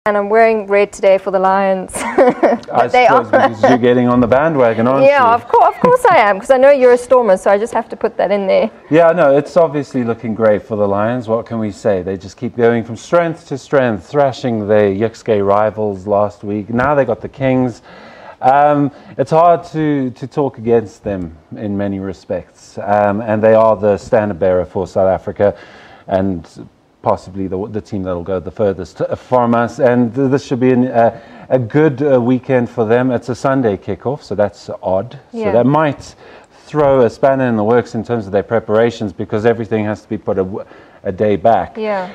And I'm wearing red today for the Lions. I suppose because you're getting on the bandwagon, aren't you? Yeah, of course I am, because I know you're a Stormer, so I just have to put that in there. Yeah, no, it's obviously looking great for the Lions. What can we say? They just keep going from strength to strength, thrashing their Yixke rivals last week. Now they got the Kings. It's hard to talk against them in many respects, and they are the standard bearer for South Africa, and possibly the team that will go the furthest from us. And this should be a good weekend for them. It's a Sunday kickoff, so that's odd. Yeah. So that might throw a spanner in the works in terms of their preparations, because everything has to be put a day back. Yeah.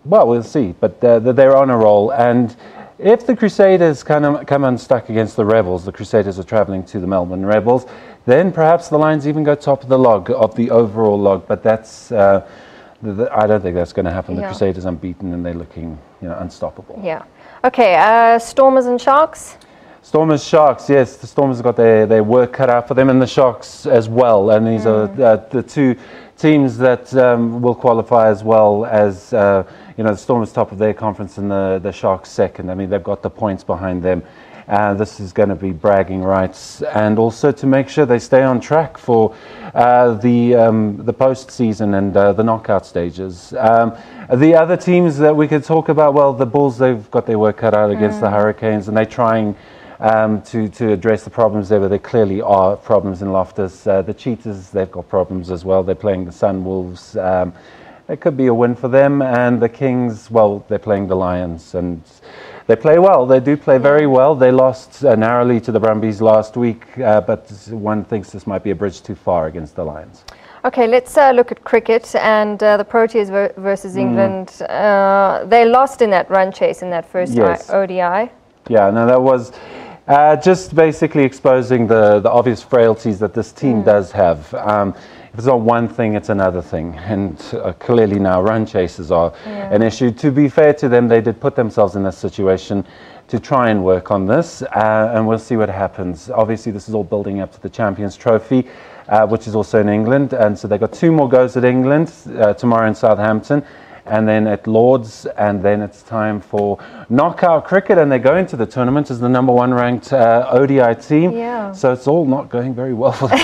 Well, we'll see, but they're on a roll. And if the Crusaders come unstuck against the Rebels, the Crusaders are travelling to the Melbourne Rebels, then perhaps the Lions even go top of the log, of the overall log. But that's I don't think that's going to happen. The Crusaders unbeaten, and they're looking, unstoppable. Yeah. Okay. Stormers and Sharks. Stormers, Sharks. Yes, the Stormers have got their work cut out for them, and the Sharks as well. And these are the two teams that will qualify as well as the Stormers top of their conference and the Sharks second. I mean, they've got the points behind them. This is going to be bragging rights, and also to make sure they stay on track for the postseason and the knockout stages. The other teams that we could talk about, well, the Bulls, they've got their work cut out against the Hurricanes, and they're trying to address the problems there, but there clearly are problems in Loftus. The Cheetahs, they've got problems as well. They're playing the Sunwolves. It could be a win for them. And the Kings, well, they're playing the Lions, and they play well. They do play very well. They lost narrowly to the Brumbies last week, but one thinks this might be a bridge too far against the Lions. Okay, let's look at cricket and the Proteas versus England. They lost in that run chase in that first ODI. Yeah, no, that was just basically exposing the obvious frailties that this team does have. If it's not one thing, it's another thing. And clearly now run chases are an issue. To be fair to them, they did put themselves in this situation to try and work on this. And we'll see what happens. Obviously, this is all building up to the Champions Trophy, which is also in England. And so they've got 2 more goes at England, tomorrow in Southampton, and then at Lords, and then it's time for knockout cricket, and they go into the tournament as the #1 ranked ODI team. Yeah. So it's all not going very well for them.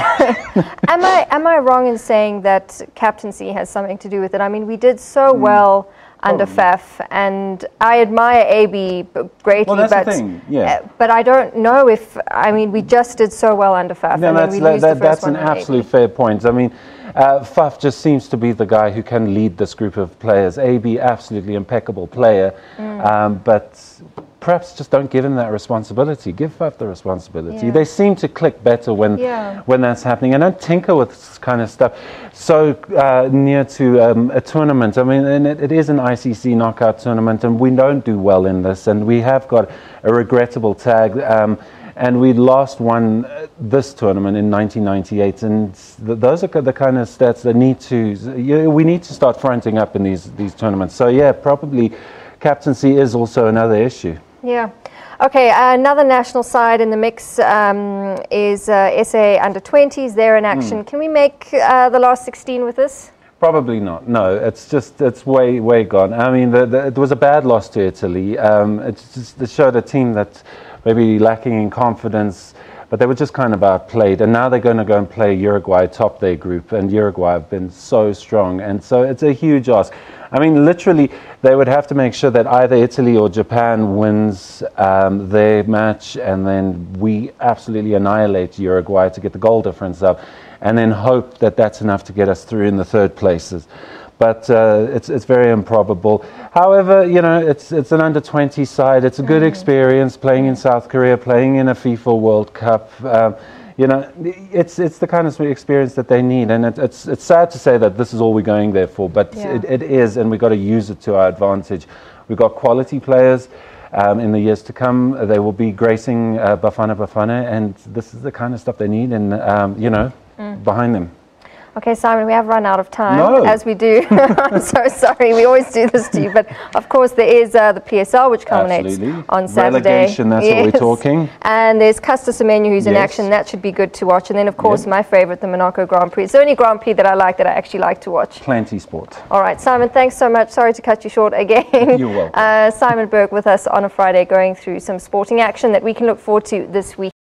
Am I wrong in saying that captaincy has something to do with it? I mean, we did so well under Faf, and I admire AB greatly, well, that's the thing. Yeah. But I don't know if, I mean, we just did so well under Faf. No, that's an absolute fair point. I mean, Faf just seems to be the guy who can lead this group of players. AB, absolutely impeccable player, but perhaps just don't give him that responsibility. Give Faf the responsibility. They seem to click better when that's happening, and don't tinker with this kind of stuff so near to a tournament. I mean, and it is an ICC knockout tournament, and we don't do well in this, and we have got a regrettable tag. And we last won this tournament in 1998, and those are the kind of stats that we need to start fronting up in these tournaments. So yeah, probably captaincy is also another issue. Yeah. Okay, another national side in the mix is SA under-20s. They're in action. Can we make the last 16 with this? Probably not. No, it's way gone. I mean, it was a bad loss to Italy. It showed a team that maybe lacking in confidence, but they were just kind of outplayed. And now they're going to go and play Uruguay, top their group, and Uruguay have been so strong. And so it's a huge ask. I mean, literally, they would have to make sure that either Italy or Japan wins their match, and then we absolutely annihilate Uruguay to get the goal difference up, and then hope that that's enough to get us through in the third places. But it's very improbable. However, it's an under-20 side. It's a good experience playing in South Korea, playing in a FIFA World Cup. It's the kind of experience that they need, and it's sad to say that this is all we're going there for, but it is, and we've got to use it to our advantage. We've got quality players in the years to come. They will be gracing Bafana, and this is the kind of stuff they need, and behind them. Okay, Simon, we have run out of time, No. as we do. I'm so sorry, we always do this to you. But of course, there is the PSL, which culminates Absolutely. on Saturday. Relegation, that's what we're talking. And there's Caster Semenya, who's in Yes. action. That should be good to watch. And then, of course, my favorite, the Monaco Grand Prix. It's the only Grand Prix that I like, that I actually like to watch. Plenty sport. All right, Simon, thanks so much. Sorry to cut you short again. You're welcome. Simon Burke with us on a Friday, going through some sporting action that we can look forward to this week.